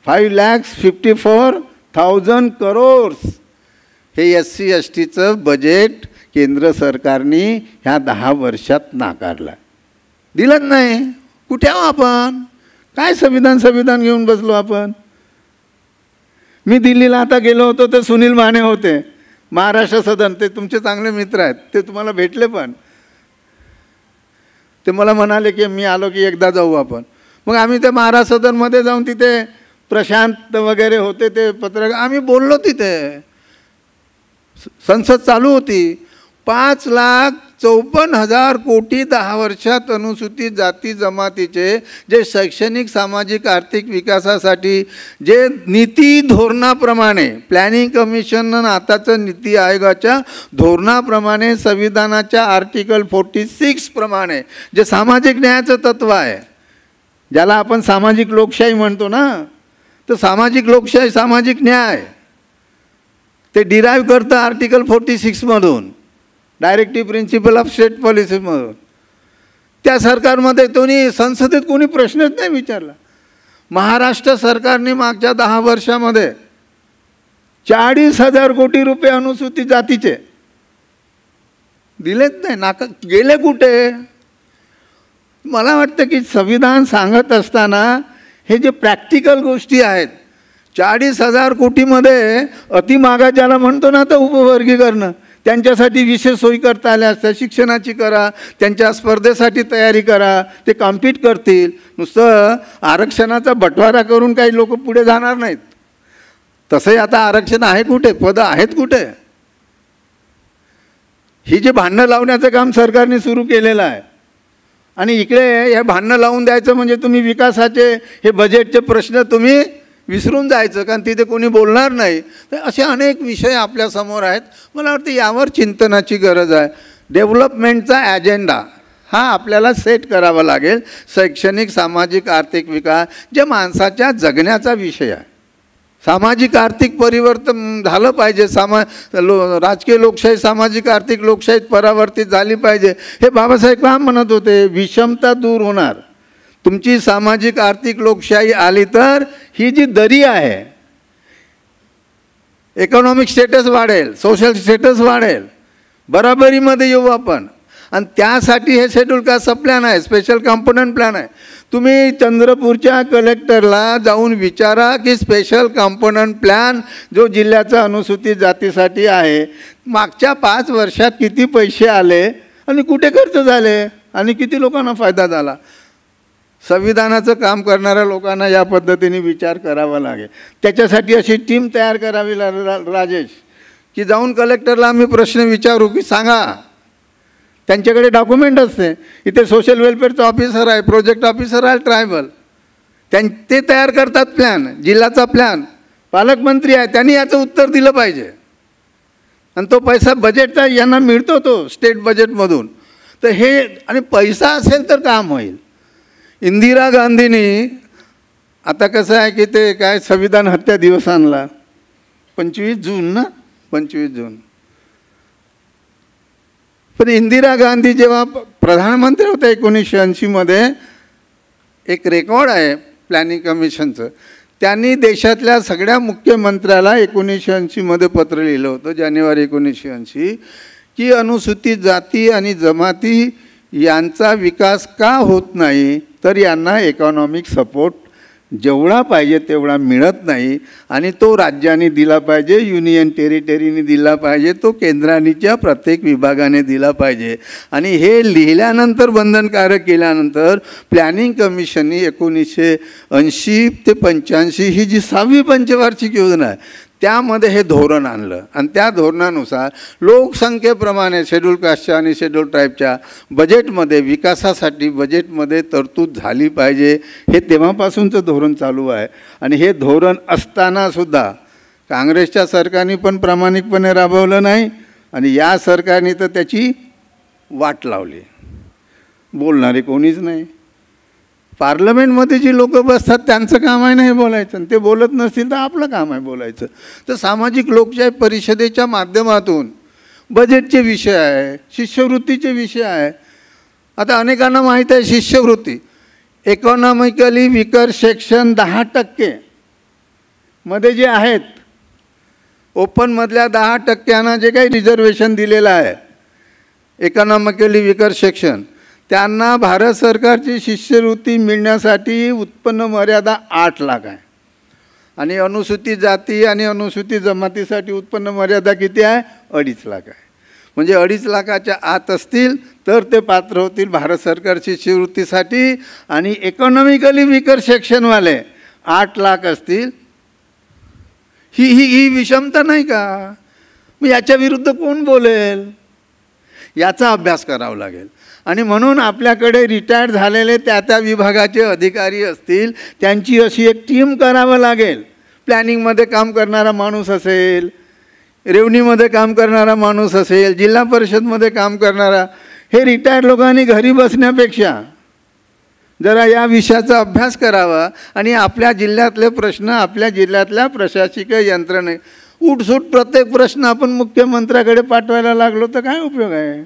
5,54,000 करोड हे SC STचं बजेट केंद्र सरकारने ह्या 10 वर्षात नाकारलं. दिलं नाही. कुठे आहो आपण, काय संविधान घेऊन बसलो आपण. मी दिल्लीला आता गेलो होतो तर सुनील माने होते, महाराष्ट्र सदन, ते तुमचे चांगले मित्र आहेत, ते तुम्हाला भेटले. पण ते मला म्हणाले की मी आलो की एकदा जाऊ आपण. मग आम्ही त्या महाराष्ट्र सदनमध्ये जाऊन तिथे प्रशांत वगैरे होते ते पत्रकार, आम्ही बोललो तिथे, संसद चालू होती. 5,54,000 कोटी 10 वर्षात अनुसूचित जाती जमातीचे जे शैक्षणिक सामाजिक आर्थिक विकासासाठी जे नीती धोरणाप्रमाणे प्लॅनिंग कमिशन आताचं नीती आयोगाच्या धोरणाप्रमाणे संविधानाच्या आर्टिकल 46 प्रमाणे जे सामाजिक न्यायाचं तत्व आहे, ज्याला आपण सामाजिक लोकशाही म्हणतो ना, तर सामाजिक लोकशाही सामाजिक न्याय ते डिराईव्ह करतं आर्टिकल 46 मधून, डायरेक्टिव्ह प्रिन्सिपल ऑफ स्टेट पॉलिसीमधून. त्या सरकारमध्ये संसदेत कोणी प्रश्नच नाही विचारला. महाराष्ट्र सरकारने मागच्या 10 वर्षामध्ये 40,000 कोटी रुपये अनुसूचित जातीचे दिलेच नाही. गेले कुठे? मला वाटतं की संविधान सांगत असताना हे जे प्रॅक्टिकल गोष्टी आहेत, 40,000 कोटीमध्ये अतिमागा ज्याला म्हणतो ना, तर उपवर्गीकरण, त्यांच्यासाठी विशेष सोयी करता आल्या असत्या, शिक्षणाची करा, त्यांच्या स्पर्धेसाठी तयारी करा, ते कॉम्पीट करतील. नुसतं आरक्षणाचा बंटवारा करून काही लोक पुढे जाणार नाहीत. तसंही आता आरक्षण आहे कुठे, पदं आहेत कुठे? ही जे भांडणं लावण्याचं काम सरकारने सुरू केलेलं आहे, आणि इकडे हे भांडणं लावून द्यायचं म्हणजे तुम्ही विकासाचे हे बजेटचे प्रश्न तुम्ही विसरून जायचं, कारण तिथे कोणी बोलणार नाही. तर असे अनेक विषय आपल्यासमोर आहेत. मला वाटतं यावर चिंतनाची गरज आहे. डेव्हलपमेंटचा ॲजेंडा हा आपल्याला सेट करावा लागेल. शैक्षणिक सामाजिक आर्थिक विकास जे माणसाच्या जगण्याचा विषय आहे. सामाजिक आर्थिक परिवर्तन झालं पाहिजे. राजकीय लोकशाही सामाजिक आर्थिक लोकशाहीत परावर्तित झाली पाहिजे. हे बाबासाहेब का म्हणत होते? विषमता दूर होणार. तुमची सामाजिक आर्थिक लोकशाही आली तर ही जी दरी आहे, इकॉनॉमिक स्टेटस वाढेल, सोशल स्टेटस वाढेल, बराबरीमध्ये येऊ आपण. आणि त्यासाठी हे शेड्यूल कास्टचा प्लॅन आहे, स्पेशल कॉम्पोनंट प्लॅन आहे. तुम्ही चंद्रपूरच्या कलेक्टरला जाऊन विचारा की स्पेशल कॉम्पोनंट प्लॅन जो जिल्ह्याचा अनुसूचित जातीसाठी आहे, मागच्या 5 वर्षात किती पैसे आले आणि कुठे खर्च झाले आणि किती लोकांना फायदा झाला. संविधानाचं काम करणाऱ्या लोकांना या पद्धतीने विचार करावा लागेल. त्याच्यासाठी अशी टीम तयार करावी राजेश, की जाऊन कलेक्टरला आम्ही प्रश्न विचारू की सांगा. त्यांच्याकडे डॉक्युमेंट असते. इथे सोशल वेलफेअरचा ऑफिसर आहे, प्रोजेक्ट ऑफिसर आहे ट्रायबल, ते तयार करतात प्लॅन, जिल्ह्याचा प्लॅन. पालकमंत्री आहे, त्यांनी याचं उत्तर दिलं पाहिजे. आणि तो पैसा बजेटचा यांना मिळतो, तो स्टेट बजेटमधून. तर हे, आणि पैसा असेल तर काम होईल. इंदिरा गांधींनी आता कसं आहे की ते काय संविधान हत्या दिवस आणला 25 जून ना, 25 जून. पण इंदिरा गांधी जेव्हा प्रधानमंत्री होत्या 1980 मध्ये, एक रेकॉर्ड आहे प्लॅनिंग कमिशनचं. त्यांनी देशातल्या सगळ्या मुख्यमंत्र्याला 1980 मध्ये पत्र लिहिलं होतं, जानेवारी 1980, की अनुसूचित जाती आणि जमाती यांचा विकास का होत नाही, तर यांना इकॉनॉमिक सपोर्ट जेवढा पाहिजे तेवढा मिळत नाही. आणि तो राज्यांनी दिला पाहिजे, युनियन टेरिटरीने दिला पाहिजे, तो केंद्रांच्या प्रत्येक विभागाने दिला पाहिजे. आणि हे लिहिल्यानंतर, बंधनकारक केल्यानंतर प्लॅनिंग कमिशननी 1980 ते 85 ही जी 6वी पंचवार्षिक योजना आहे त्यामध्ये हे धोरण आणलं. आणि त्या धोरणानुसार लोकसंख्येप्रमाणे शेड्यूल कास्टच्या आणि शेड्यूल ट्राईबच्या बजेटमध्ये विकासासाठी बजेटमध्ये तरतूद झाली पाहिजे. हे तेव्हापासूनचं धोरण चालू आहे. आणि हे धोरण असतानासुद्धा काँग्रेसच्या सरकारने पण प्रामाणिकपणे राबवलं नाही, आणि या सरकारने तर त्याची वाट लावली. बोलणारे कोणीच नाही. पार्लमेंटमध्ये जी लोक बसतात त्यांचं काम आहे ना हे बोलायचं, आणि ते बोलत नसतील तर आपलं काम आहे बोलायचं. तर सामाजिक लोकशाही परिषदेच्या माध्यमातून बजेटचे विषय आहे, शिष्यवृत्तीचे विषय आहे. आता अनेकांना माहीत आहे शिष्यवृत्ती इकॉनॉमिकली विकर सेक्शन 10% मध्ये जे आहेत, ओपनमधल्या 10% जे काही रिझर्वेशन दिलेलं आहे इकॉनॉमिकली विकर सेक्शन, त्यांना भारत सरकारची शिष्यवृत्ती मिळण्यासाठी उत्पन्न मर्यादा 8 लाख आहे. आणि अनुसूचित जाती आणि अनुसूचित जमातीसाठी उत्पन्न मर्यादा किती आहे? 2.5 लाख आहे. म्हणजे 2.5 लाखाच्या आत असतील तर ते पात्र होतील भारत सरकार शिष्यवृत्तीसाठी. आणि इकॉनॉमिकली विकर सेक्शनवाले 8 लाख असतील, ही विषमता नाही का? मग याच्या विरुद्ध कोण बोलेल? याचा अभ्यास करावा लागेल. आणि म्हणून आपल्याकडे रिटायर्ड झालेले त्या विभागाचे अधिकारी असतील, त्यांची अशी एक टीम करावं लागेल. प्लॅनिंगमध्ये काम करणारा माणूस असेल, रेव्हन्यूमध्ये काम करणारा माणूस असेल, जिल्हा परिषदमध्ये काम करणारा, हे रिटायर्ड लोकांनी घरी बसण्यापेक्षा जरा या विषयाचा अभ्यास करावा आणि आपल्या जिल्ह्यातले प्रश्न, आपल्या जिल्ह्यातल्या प्रशासकीय यंत्रणे उठसूट प्रत्येक प्रश्न आपण मुख्यमंत्र्याकडे पाठवायला लागलो तर काय उपयोग आहे?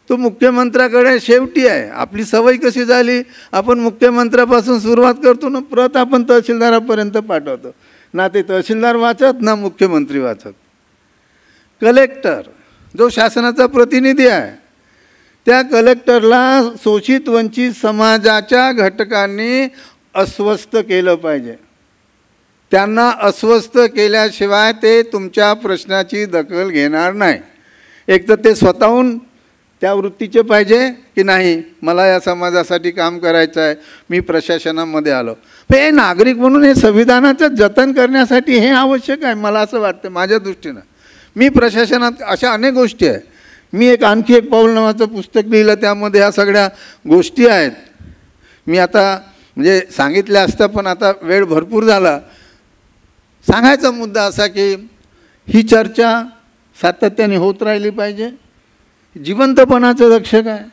तो मुख्यमंत्र्याकडे शेवटी आहे. आपली सवय कशी झाली, आपण मुख्यमंत्र्यापासून सुरुवात करतो ना, प्रत आपण तहसीलदारापर्यंत पाठवतो. ना ते तहसीलदार वाचत, ना मुख्यमंत्री वाचत. कलेक्टर जो शासनाचा प्रतिनिधी आहे, त्या कलेक्टरला शोषित वंचित समाजाच्या घटकांनी अस्वस्थ केलं पाहिजे. त्यांना अस्वस्थ केल्याशिवाय ते तुमच्या प्रश्नाची दखल घेणार नाही. एक तर ते स्वतःहून त्या वृत्तीचे पाहिजे की नाही, मला या समाजासाठी काम करायचं आहे, मी प्रशासनामध्ये आलो. पण हे नागरिक म्हणून हे संविधानाचं जतन करण्यासाठी हे आवश्यक आहे, मला असं वाटतं माझ्या दृष्टीनं. मी प्रशासनात अशा अनेक गोष्टी आहे. मी आणखी एक पाऊल नावाचं पुस्तक लिहिलं, त्यामध्ये ह्या सगळ्या गोष्टी आहेत. मी आता म्हणजे सांगितल्या असत्या, पण आता वेळ भरपूर झाला. सांगायचा मुद्दा असा की ही चर्चा सातत्याने होत राहिली पाहिजे. जिवंतपणाचं रक्षक आहे.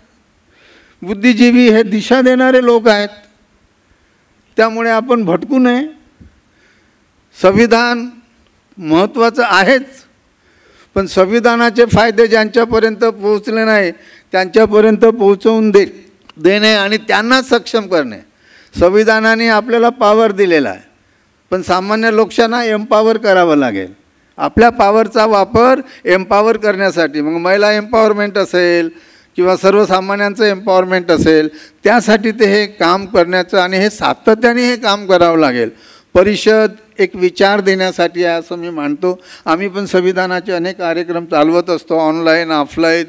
बुद्धिजीवी हे दिशा देणारे लोक आहेत, त्यामुळे आपण भटकू नये. संविधान महत्त्वाचं आहेच, पण संविधानाचे फायदे ज्यांच्यापर्यंत पोहोचले नाही त्यांच्यापर्यंत पोहोचवून देणे आणि त्यांना सक्षम करणे. संविधानाने आपल्याला पॉवर दिलेला आहे, पण सामान्य लोकांना एम्पॉवर करावं लागेल. आपल्या पॉवरचा वापर एम्पॉवर करण्यासाठी, मग महिला एम्पॉवरमेंट असेल किंवा सर्वसामान्यांचं एम्पॉवरमेंट असेल, त्यासाठी ते हे काम करण्याचं आणि हे सातत्याने हे काम करावं लागेल. परिषद एक विचार देण्यासाठी आहे असं मी मानतो. आम्ही पण संविधानाचे अनेक कार्यक्रम चालवत असतो, ऑनलाईन ऑफलाईन.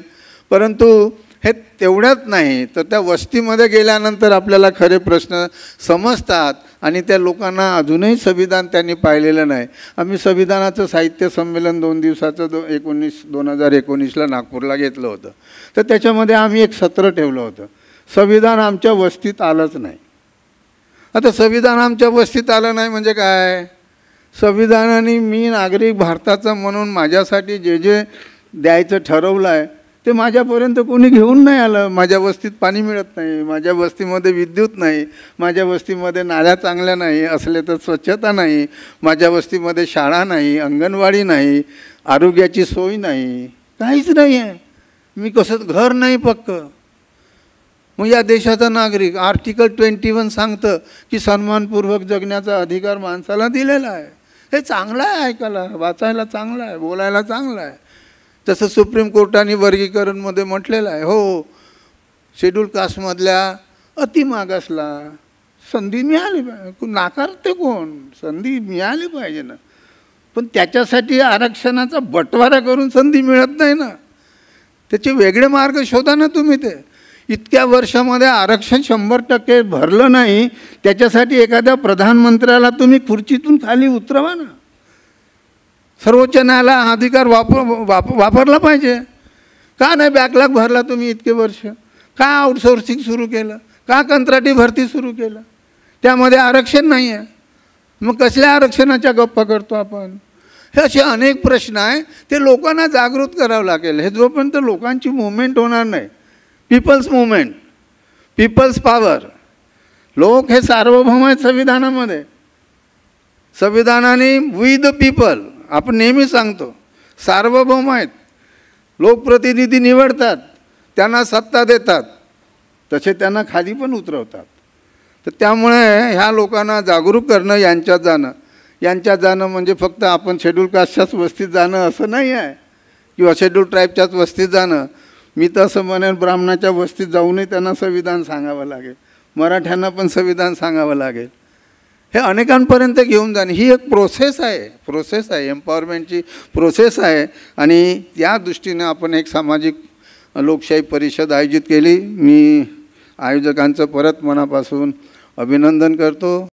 परंतु हे तेवढंच नाही, तर त्या वस्तीमध्ये गेल्यानंतर आपल्याला खरे प्रश्न समजतात आणि त्या लोकांना अजूनही संविधान त्यांनी पाहिलेलं नाही. आम्ही संविधानाचं साहित्य संमेलन 2 दिवसाचं 2019ला नागपूरला घेतलं होतं. तर त्याच्यामध्ये आम्ही एक सत्र ठेवलं होतं, संविधान आमच्या वस्तीत आलंच नाही. आता संविधान आमच्या वस्तीत आलं नाही म्हणजे काय? संविधानाने मी नागरिक भारताचा म्हणून माझ्यासाठी जे जे द्यायचं ठरवलं आहे ते माझ्यापर्यंत कोणी घेऊन नाही आलं. माझ्या वस्तीत पाणी मिळत नाही, माझ्या वस्तीमध्ये विद्युत नाही, माझ्या वस्तीमध्ये नाल्या चांगल्या नाही, असले तर स्वच्छता नाही, माझ्या वस्तीमध्ये शाळा नाही, अंगणवाडी नाही, आरोग्याची सोय नाही, काहीच नाही आहे. मी कसं घर नाही पक्क. मग या देशाचा नागरिक आर्टिकल 21 सांगतं की सन्मानपूर्वक जगण्याचा अधिकार माणसाला दिलेला आहे. हे चांगलं आहे, ऐकायला वाचायला चांगलं आहे, बोलायला चांगलं आहे. तसं सुप्रीम कोर्टाने वर्गीकरणमध्ये म्हटलेलं आहे. हो, शेड्यूल कास्टमधल्या अतिमागासला संधी मिळाली पाहिजे. नाकारते कोण? संधी मिळाली पाहिजे ना. पण त्याच्यासाठी आरक्षणाचा बंटवारा करून संधी मिळत नाही ना. त्याचे वेगळे मार्ग शोधा ना तुम्ही. ते इतक्या वर्षामध्ये आरक्षण 100% भरलं नाही, त्याच्यासाठी एखाद्या प्रधानमंत्र्याला तुम्ही खुर्चीतून खाली उतरवा ना. सर्वोच्च न्यायालय हा अधिकार वापरला पाहिजे. का नाही बॅकलॉग भरला तुम्ही इतके वर्ष? का आउटसोर्सिंग सुरू केलं? का कंत्राटी भरती सुरू केलं? त्यामध्ये आरक्षण नाही आहे, मग कसल्या आरक्षणाच्या गप्पा करतो आपण? हे असे अनेक प्रश्न आहे, ते लोकांना जागृत करावं लागेल. हे जोपर्यंत लोकांची मुवमेंट होणार नाही, पीपल्स मुवमेंट, पीपल्स पॉवर, लोक हे सार्वभौम आहेत संविधानामध्ये. संविधानाने वी द पीपल आपण नेहमी सांगतो, सार्वभौम आहेत. लोकप्रतिनिधी निवडतात, त्यांना सत्ता देतात, तसे त्यांना खाली पण उतरवतात. तर त्यामुळे ह्या लोकांना जागरूक करणं, यांच्यात जाणं म्हणजे फक्त आपण शेड्यूल कास्टच्याच वस्तीत जाणं असं नाही आहे, किंवा शेड्यूल ट्राईबच्याच वस्तीत जाणं. मी तर असं म्हणेन, ब्राह्मणाच्या वस्तीत जाऊनही त्यांना संविधान सांगावं लागेल, मराठ्यांना पण संविधान सांगावं लागेल. हे अनेकांपर्यंत घेऊन जाणे ही एक प्रोसेस आहे, एम्पॉवरमेंटची प्रोसेस आहे. आणि त्या दृष्टीने आपण एक सामाजिक लोकशाही परिषद आयोजित केली. मी आयोजकांचं परत मनापासून अभिनंदन करतो.